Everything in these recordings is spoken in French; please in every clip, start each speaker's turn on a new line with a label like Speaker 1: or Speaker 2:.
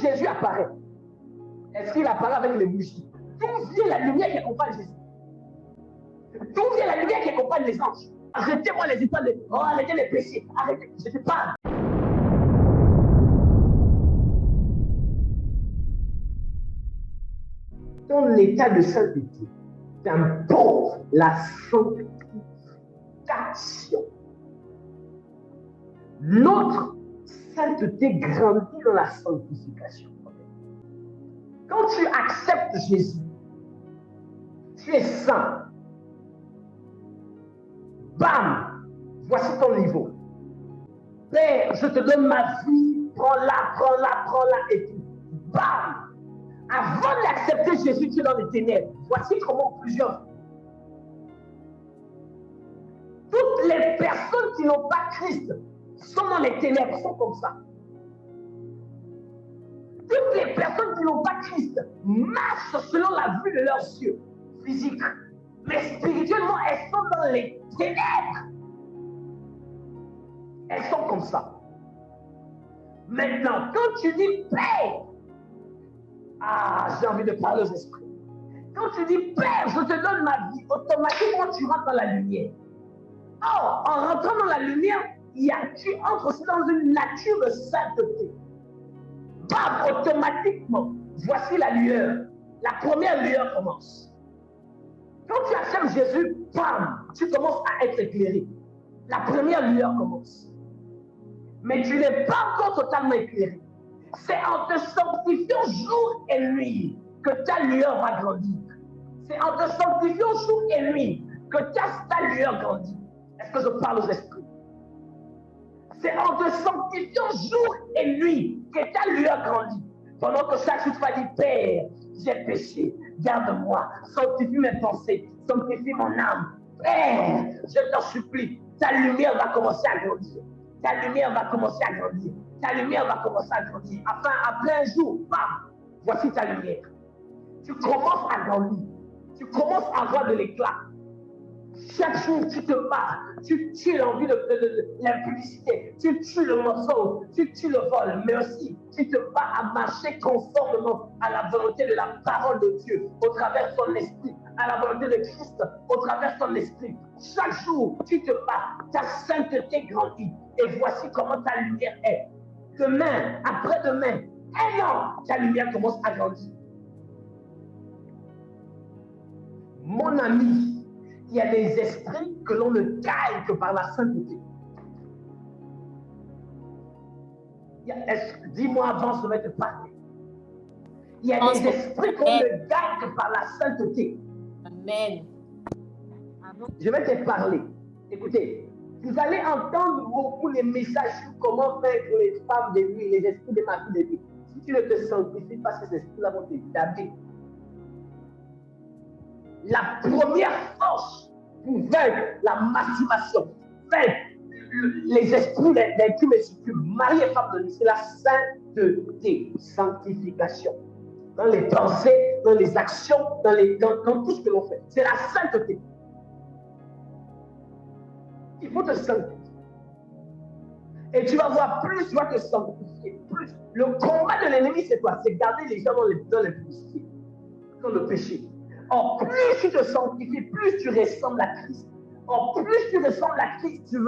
Speaker 1: Jésus apparaît, est-ce qu'il apparaît avec les bougies? D'où vient la lumière qui accompagne Jésus? D'où vient la lumière qui accompagne les anges? Arrêtez-moi les histoires de oh, arrêtez les péchés, arrêtez, je te parle. Ton état de sainteté t'impose la sanctification. Notre sainteté grandit dans la sanctification. Quand tu acceptes Jésus, tu es saint. Bam! Voici ton niveau. Père, je te donne ma vie, prends-la, et tout. Bam! Avant d'accepter Jésus, tu es dans les ténèbres. Voici comment plusieurs. Toutes les personnes qui n'ont pas Christ sont dans les ténèbres, sont comme ça. Toutes les personnes qui n'ont pas Christ marchent selon la vue de leurs yeux physiques. Mais spirituellement, elles sont dans les ténèbres. Elles sont comme ça. Maintenant, quand tu dis Père, j'ai envie de parler aux esprits. Quand tu dis Père, je te donne ma vie, automatiquement tu rentres dans la lumière. Or, en rentrant dans la lumière, tu entres aussi dans une nature de sainteté. Bam, automatiquement, voici la lueur. La première lueur commence. Quand tu acceptes Jésus, bam, tu commences à être éclairé. La première lueur commence. Mais tu n'es pas encore totalement éclairé. C'est en te sanctifiant jour et nuit que ta lueur va grandir. C'est en te sanctifiant jour et nuit que ta lueur grandit. Est-ce que je parle aux esprits? C'est en te sanctifiant jour et nuit que ta lueur grandit. Pendant que chaque jour tu vas dire, Père, j'ai péché, garde-moi, sanctifie mes pensées, sanctifie mon âme. Père, je t'en supplie, ta lumière va commencer à grandir. Ta lumière va commencer à grandir. Ta lumière va commencer à grandir. Enfin, après un jour, bam, voici ta lumière. Tu commences à grandir. Tu commences à avoir de l'éclat. Chaque jour, tu te bats, tu tues l'envie de l'impudicité, tu tues le mensonge, tu tues le vol, mais aussi tu te bats à marcher conformément à la volonté de la parole de Dieu, au travers de son esprit, à la volonté de Christ, au travers de son esprit. Chaque jour, tu te bats, ta sainteté grandit, et voici comment ta lumière est. Demain, après-demain, un an, ta lumière commence à grandir. Mon ami, il y a des esprits que l'on ne gagne que par la sainteté. Dis-moi avant, je vais te parler. Il y a des esprits qu'on ne gagne que par la sainteté.
Speaker 2: Amen.
Speaker 1: Je vais te parler. Écoutez, vous allez entendre beaucoup les messages sur comment faire pour les femmes de nuit, les esprits des maris de nuit. Si tu ne te sanctifies pas, ces esprits-là vont te damer. La première force pour vaincre la masturbation, vaincre les esprits d'incume et succube, mari et femme de nuit, c'est la sainteté, sanctification. Dans les pensées, dans les actions, dans tout ce que l'on fait. C'est la sainteté. Il faut te sanctifier. Et tu vas voir, plus tu vas te sanctifier, plus. Le combat de l'ennemi, c'est quoi? C'est garder les gens dans l'impudicité, dans le péché. Or, plus tu te sanctifies, plus tu ressembles à Christ. Or, plus tu ressembles à Christ, tu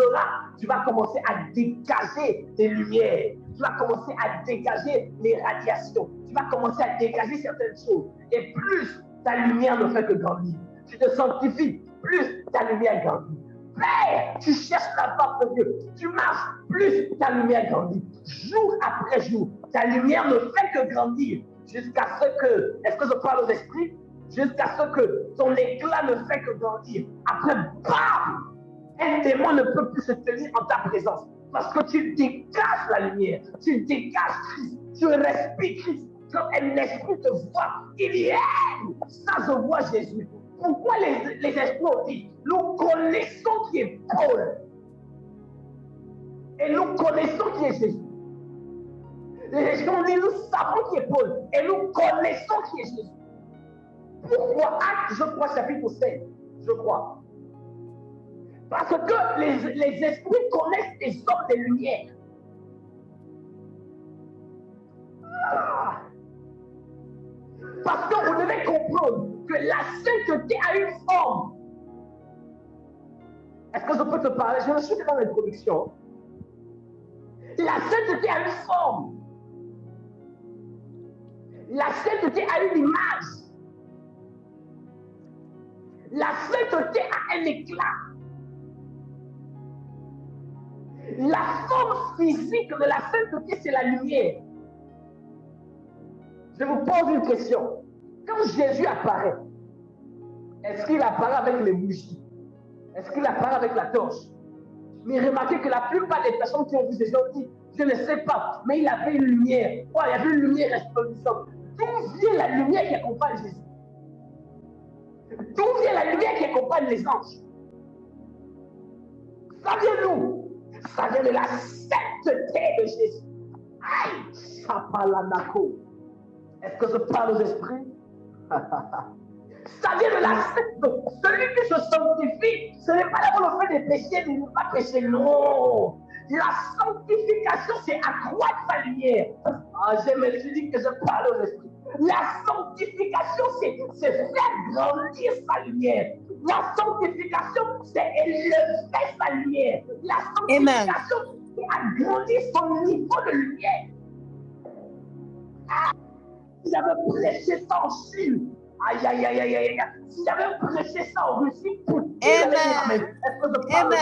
Speaker 1: vas commencer à dégager des lumières. Tu vas commencer à dégager les radiations. Tu vas commencer à dégager certaines choses. Et plus ta lumière ne fait que grandir. Tu te sanctifies, plus ta lumière grandit. Père, tu cherches la face de Dieu. Tu marches, plus ta lumière grandit. Jour après jour, ta lumière ne fait que grandir. Jusqu'à ce que, est-ce que je parle aux esprits? Jusqu'à ce que ton éclat ne fait que grandir. Après, bam! Un démon ne peut plus se tenir en ta présence. Parce que tu dégages la lumière. Tu dégages Christ. Tu respires Christ. Quand un esprit te voit, il y est. Ça, je vois Jésus. Pourquoi les esprits ont dit, nous connaissons qui est Paul. Et nous connaissons qui est Jésus. Les esprits ont dit, nous savons qui est Paul. Et nous connaissons qui est Jésus. Pourquoi? Acte, je crois, chapitre 16. Je crois. Parce que les esprits connaissent les hommes de lumière. sainteté a une forme. Est-ce que je peux te parler? Je suis dans l'introduction. La sainteté a une forme. La sainteté a une image. La sainteté a un éclat. La forme physique de la sainteté, c'est la lumière. Je vous pose une question. Quand Jésus apparaît, est-ce qu'il apparaît avec les bougies? Est-ce qu'il apparaît avec la torche? Mais remarquez que la plupart des personnes qui ont vu Jésus ont dit, je ne sais pas, mais il avait une lumière. Oh, il y avait une lumière resplendissante. D'où vient la lumière qui accompagne Jésus? D'où vient la lumière qui accompagne les anges? Ça vient d'où? Ça vient de la sainteté de Jésus. Aïe, Chapalanako. Est-ce que je parle aux esprits? Ça vient de la sainteté. Celui qui se sanctifie, ce n'est pas d'abord le fait de pécher, de ne pas pécher. Non. La sanctification, c'est accroître sa lumière. Ah, je me suis dit que je parle aux esprits. La sanctification, c'est faire grandir sa lumière. La sanctification, c'est élever sa lumière. La sanctification, c'est agrandir son niveau de lumière. Ah, si j'avais prêché ça en Chine, aïe, aïe, aïe, aïe, aïe, si j'avais prêché ça en Russie,
Speaker 2: Amen.
Speaker 1: Est-ce que je parle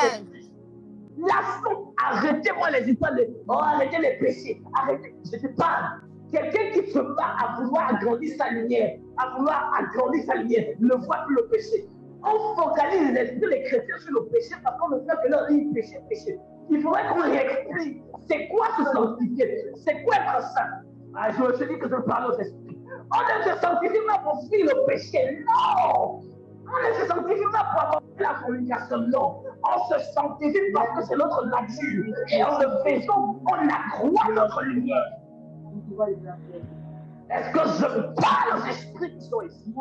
Speaker 1: la faute, arrêtez-moi les histoires de arrêtez les péchés, arrêtez, je te parle. Quelqu'un qui se bat à vouloir agrandir sa lumière, à vouloir agrandir sa lumière, ne voit plus le péché. On focalise l'esprit des chrétiens sur le péché parce qu'on ne fait que leur dire péché, péché. Il faudrait qu'on réexplique. C'est quoi se sanctifier? C'est quoi être saint? Ah, je me suis dit que je parle aux esprits. On ne se sanctifie pas pour fuir le péché, non! On ne se sanctifie pas pour avoir la fornication, non. On se sanctifie parce que c'est notre nature. Et en le faisant, on accroît notre lumière. Est-ce que je parle aux esprits qui sont ici?